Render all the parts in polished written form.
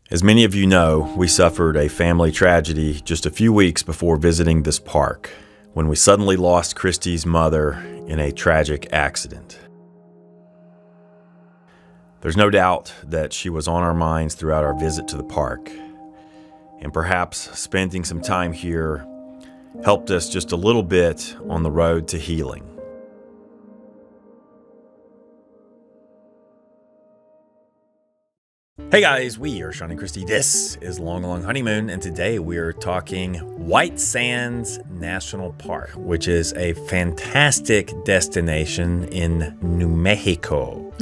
As many of you know, we suffered a family tragedy just a few weeks before visiting this park when we suddenly lost Christy's mother in a tragic accident. There's no doubt that she was on our minds throughout our visit to the park, and perhaps spending some time here helped us just a little bit on the road to healing. Hey guys, we are Sean and Christy. This is Long Long Honeymoon, and today we are talking White Sands National Park, which is a fantastic destination in New Mexico.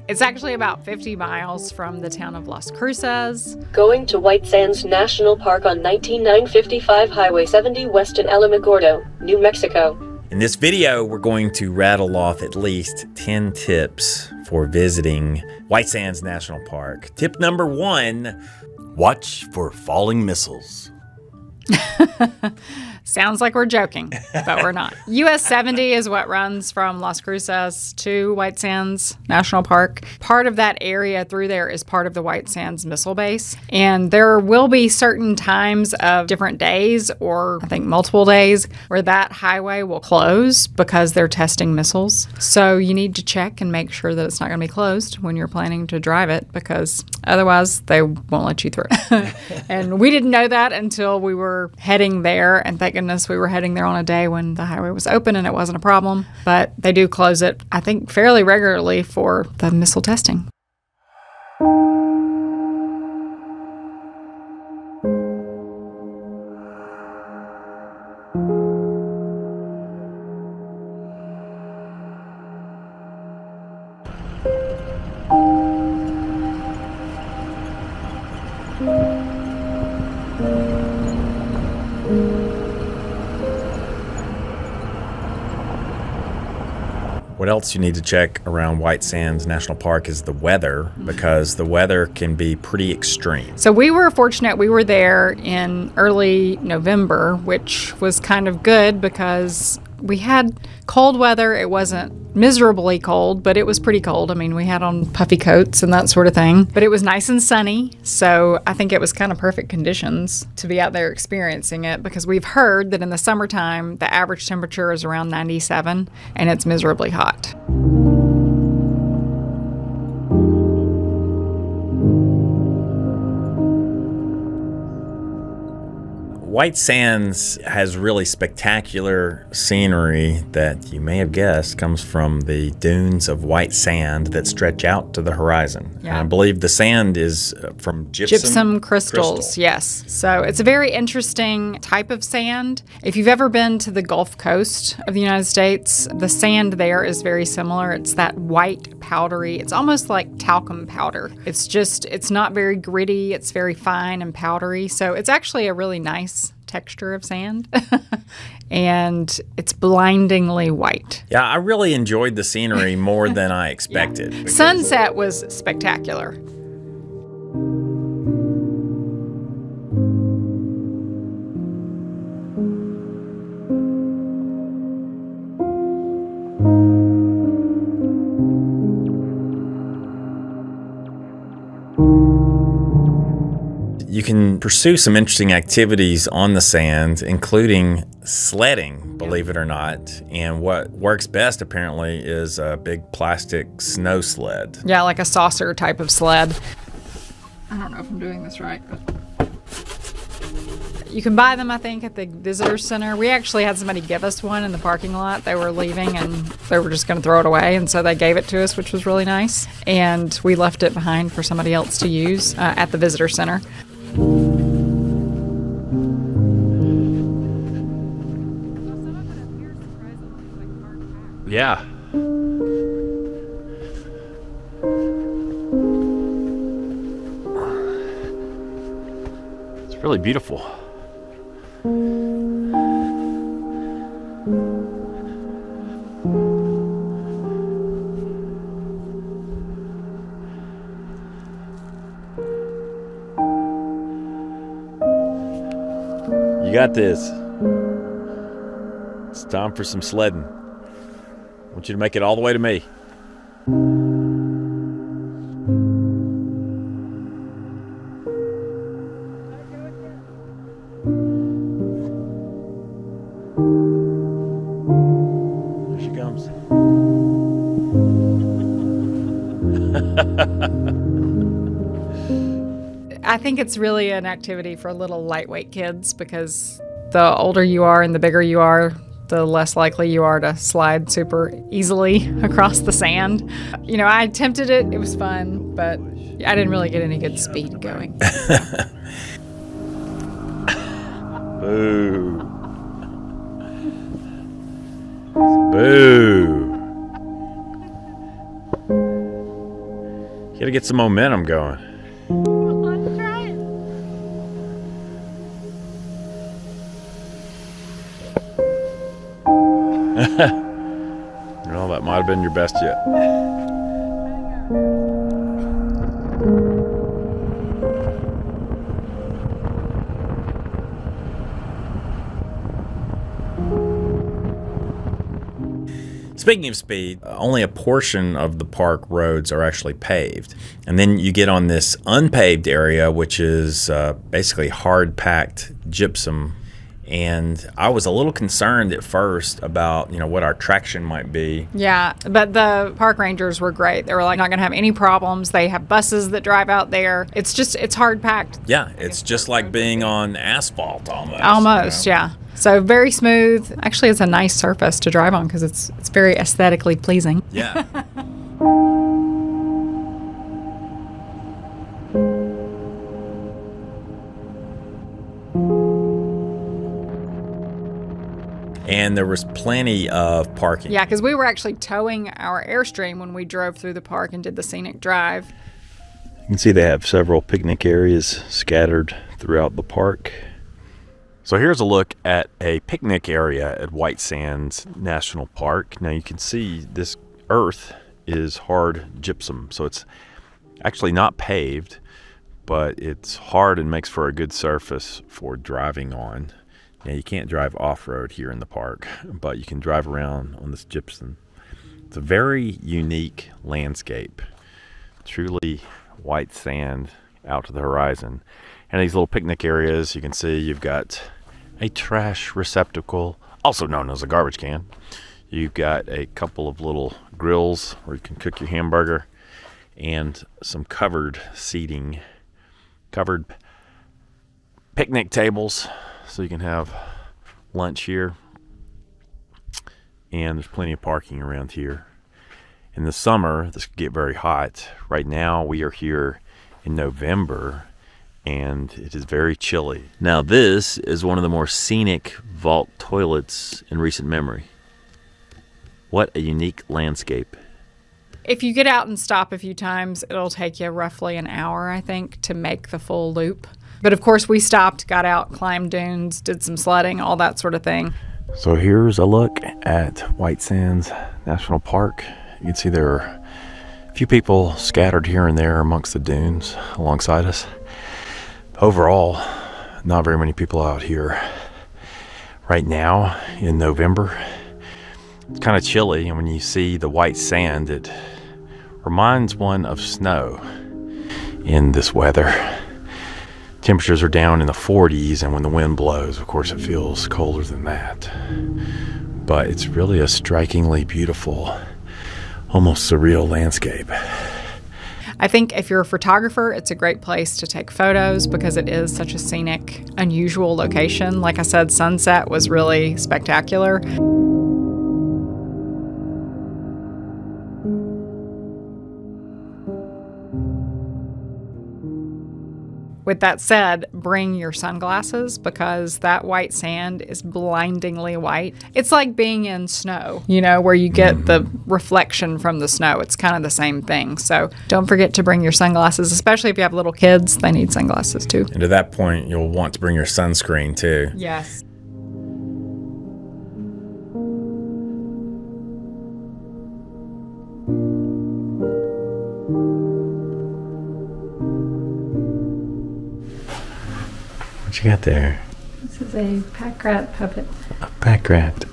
It's actually about 50 miles from the town of Las Cruces. Going to White Sands National Park on 19955 Highway 70 west in Alamogordo, New Mexico. In this video, we're going to rattle off at least 10 tips for visiting White Sands National Park. Tip number 1, watch for falling missiles. Sounds like we're joking, but we're not. US 70 is what runs from Las Cruces to White Sands National Park. Part of that area through there is part of the White Sands Missile Base. And there will be certain times of different days, or I think multiple days, where that highway will close because they're testing missiles. So you need to check and make sure that it's not going to be closed when you're planning to drive it, because otherwise they won't let you through. And we didn't know that until we were heading there, and thank goodness we were heading there on a day when the highway was open and it wasn't a problem. But they do close it, I think, fairly regularly for the missile testing. What else you need to check around White Sands National Park is the weather, because the weather can be pretty extreme. So we were fortunate. We were there in early November, which was kind of good because we had cold weather. It wasn't miserably cold, but it was pretty cold. I mean, we had on puffy coats and that sort of thing, but it was nice and sunny. So I think it was kind of perfect conditions to be out there experiencing it, because we've heard that in the summertime, the average temperature is around 97 and it's miserably hot. White Sands has really spectacular scenery that you may have guessed comes from the dunes of white sand that stretch out to the horizon. Yeah. And I believe the sand is from gypsum crystals, yes. So it's a very interesting type of sand. If you've ever been to the Gulf Coast of the United States, the sand there is very similar. It's that white powdery, it's almost like talcum powder. It's not very gritty, it's very fine and powdery. So it's actually a really nice texture of sand. And it's blindingly white. Yeah, I really enjoyed the scenery more than I expected. Yeah. Sunset was spectacular. You can pursue some interesting activities on the sand, including sledding, believe it or not. And what works best, apparently, is a big plastic snow sled. Yeah, like a saucer type of sled. I don't know if I'm doing this right, but you can buy them, I think, at the visitor center. We actually had somebody give us one in the parking lot. They were leaving and they were just going to throw it away, and so they gave it to us, which was really nice. And we left it behind for somebody else to use at the visitor center. Yeah. It's really beautiful. You got this. It's time for some sledding. I want you to make it all the way to me. I think it's really an activity for little lightweight kids because the older you are and the bigger you are, the less likely you are to slide super easily across the sand. You know, I attempted it. It was fun, but I didn't really get any good speed going. Boo. Boo. You gotta get some momentum going. Let's try it. Well, that might have been your best yet. Speaking of speed, only a portion of the park roads are actually paved. And then you get on this unpaved area, which is basically hard-packed gypsum. And I was a little concerned at first about, what our traction might be. Yeah, but the park rangers were great. They were like, not going to have any problems. They have buses that drive out there. It's hard packed. Yeah, it's just like being on asphalt almost. Almost, yeah. So very smooth. Actually, it's a nice surface to drive on because it's very aesthetically pleasing. Yeah. And there was plenty of parking. Yeah, because we were actually towing our Airstream when we drove through the park and did the scenic drive. You can see they have several picnic areas scattered throughout the park. So here's a look at a picnic area at White Sands National Park. Now you can see this earth is hard gypsum, so it's actually not paved, but it's hard and makes for a good surface for driving on. Now you can't drive off-road here in the park, but you can drive around on this gypsum. It's a very unique landscape, truly white sand out to the horizon. And these little picnic areas, you can see you've got a trash receptacle, also known as a garbage can. You've got a couple of little grills where you can cook your hamburger, and some covered seating, covered picnic tables, so you can have lunch here. And there's plenty of parking around here. In the summer, this could get very hot. Right now, we are here in November, and it is very chilly. Now, this is one of the more scenic vault toilets in recent memory. What a unique landscape. If you get out and stop a few times, it'll take you roughly an hour, I think, to make the full loop. But of course, we stopped, got out, climbed dunes, did some sledding, all that sort of thing. So here's a look at White Sands National Park. You can see there are a few people scattered here and there amongst the dunes alongside us. Overall, not very many people out here right now in November. It's kind of chilly, and when you see the white sand, it reminds one of snow in this weather. Temperatures are down in the 40s, and when the wind blows, of course, it feels colder than that. But it's really a strikingly beautiful, almost surreal landscape. I think if you're a photographer, it's a great place to take photos because it is such a scenic, unusual location. Like I said, sunset was really spectacular. With that said, bring your sunglasses because that white sand is blindingly white. It's like being in snow, where you get the reflection from the snow. It's kind of the same thing. So don't forget to bring your sunglasses, especially if you have little kids. They need sunglasses too. And to that point, you'll want to bring your sunscreen too. Yes. What you got there? This is a pack rat puppet. A pack rat.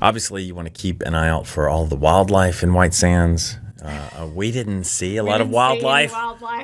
Obviously, you want to keep an eye out for all the wildlife in White Sands. We didn't see a lot of wildlife,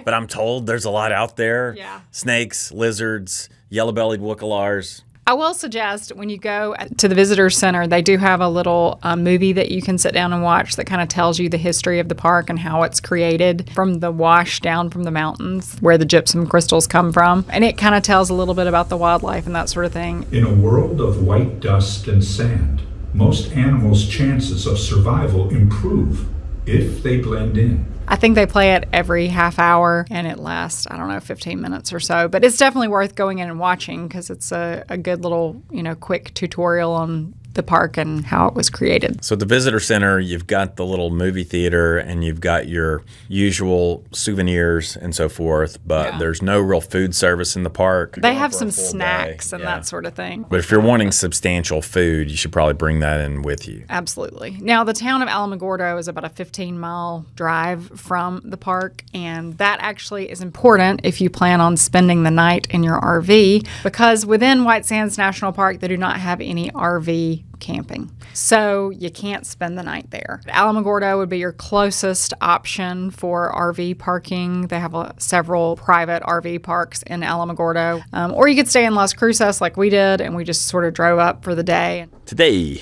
but I'm told there's a lot out there. Yeah. Snakes, lizards, yellow-bellied wookalars. I will suggest when you go to the visitor center, they do have a little movie that you can sit down and watch that kind of tells you the history of the park and how it's created from the wash down from the mountains where the gypsum crystals come from. And it kind of tells a little bit about the wildlife and that sort of thing. In a world of white dust and sand, most animals' chances of survival improve if they blend in. I think they play it every half hour and it lasts, I don't know, 15 minutes or so. But it's definitely worth going in and watching because it's a good little, quick tutorial on the park and how it was created. So at the visitor center, you've got the little movie theater and you've got your usual souvenirs and so forth, but there's no real food service in the park. They have some snacks and that sort of thing. But if you're wanting substantial food, you should probably bring that in with you. Absolutely. Now, the town of Alamogordo is about a 15-mile drive from the park, and that actually is important if you plan on spending the night in your RV, because within White Sands National Park, they do not have any RV camping. So you can't spend the night there. Alamogordo would be your closest option for RV parking. They have several private RV parks in Alamogordo. Or you could stay in Las Cruces like we did, and we just sort of drove up for the day. Today,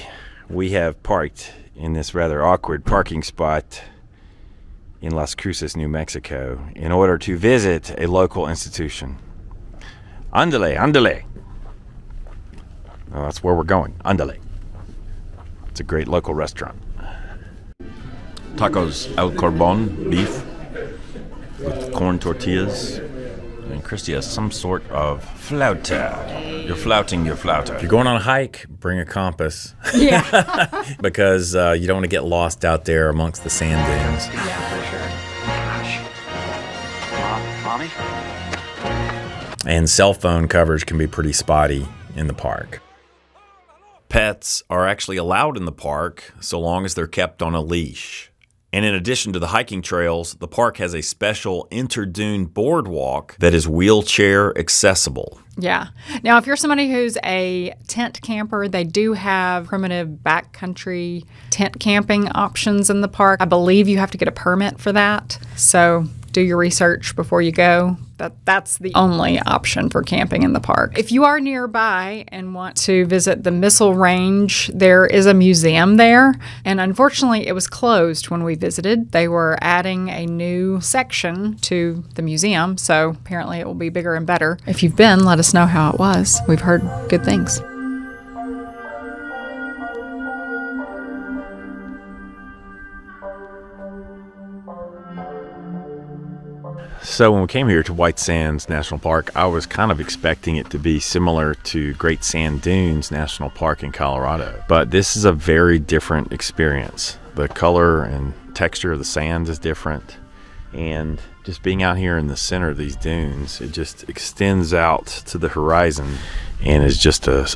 we have parked in this rather awkward parking spot in Las Cruces, New Mexico, in order to visit a local institution. Andale, andale. Well, that's where we're going. Andale. It's a great local restaurant. Tacos al carbon, beef with corn tortillas. And Christy has some sort of flauta. You're flouting your flauta. If you're going on a hike, bring a compass. Yeah. Because you don't want to get lost out there amongst the sand dunes. Yeah, for sure. Mommy? And cell phone coverage can be pretty spotty in the park. Pets are actually allowed in the park so long as they're kept on a leash. And in addition to the hiking trails, the park has a special interdune boardwalk that is wheelchair accessible. Yeah. Now, if you're somebody who's a tent camper, they do have primitive backcountry tent camping options in the park. I believe you have to get a permit for that. So do your research before you go. That's the only option for camping in the park. If you are nearby and want to visit the missile range, there is a museum there. And unfortunately, it was closed when we visited. They were adding a new section to the museum. So apparently it will be bigger and better. If you've been, let us know how it was. We've heard good things. So when we came here to White Sands National Park, I was kind of expecting it to be similar to Great Sand Dunes National Park in Colorado. But this is a very different experience. The color and texture of the sand is different. And just being out here in the center of these dunes, it just extends out to the horizon and is just a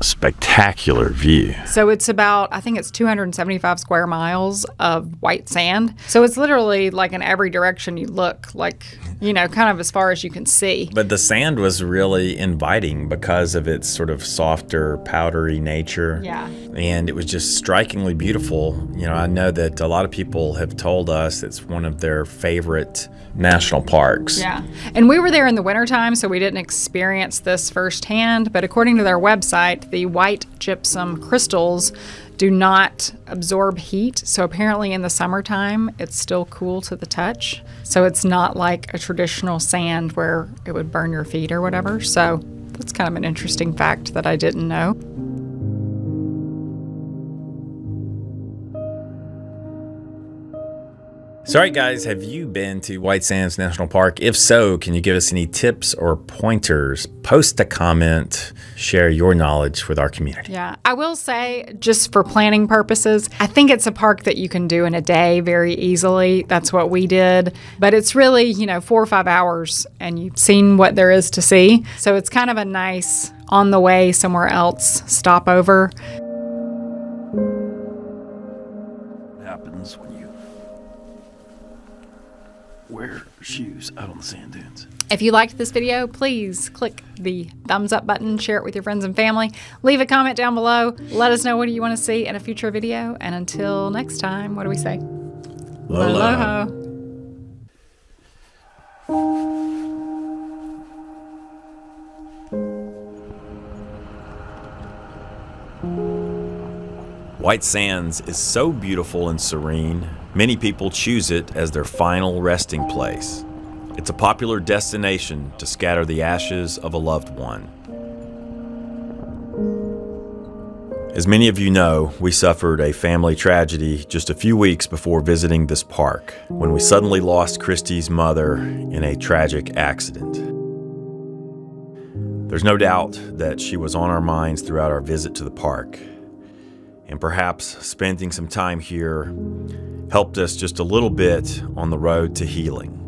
spectacular view. So it's about, I think it's 275 square miles of white sand. So it's literally like in every direction you look, like, kind of as far as you can see. But the sand was really inviting because of its sort of softer, powdery nature. Yeah. And it was just strikingly beautiful. I know that a lot of people have told us it's one of their favorite national parks. Yeah. And we were there in the wintertime, so we didn't experience this firsthand. But according to their website, the white gypsum crystals do not absorb heat. So apparently in the summertime, it's still cool to the touch. So it's not like a traditional sand where it would burn your feet or whatever. So that's kind of an interesting fact that I didn't know. So, all right, guys, have you been to White Sands National Park? If so, can you give us any tips or pointers? Post a comment, share your knowledge with our community. Yeah, I will say, just for planning purposes, I think it's a park that you can do in a day very easily. That's what we did. But it's really, 4 or 5 hours, and you've seen what there is to see. So it's kind of a nice on the way somewhere else stopover. What happens when you wear shoes out on the sand dunes? If you liked this video, please click the thumbs up button, share it with your friends and family, leave a comment down below, let us know what you want to see in a future video, and until next time, what do we say? Aloha. White Sands is so beautiful and serene, many people choose it as their final resting place. It's a popular destination to scatter the ashes of a loved one. As many of you know, we suffered a family tragedy just a few weeks before visiting this park, when we suddenly lost Christy's mother in a tragic accident. There's no doubt that she was on our minds throughout our visit to the park, and perhaps spending some time here helped us just a little bit on the road to healing.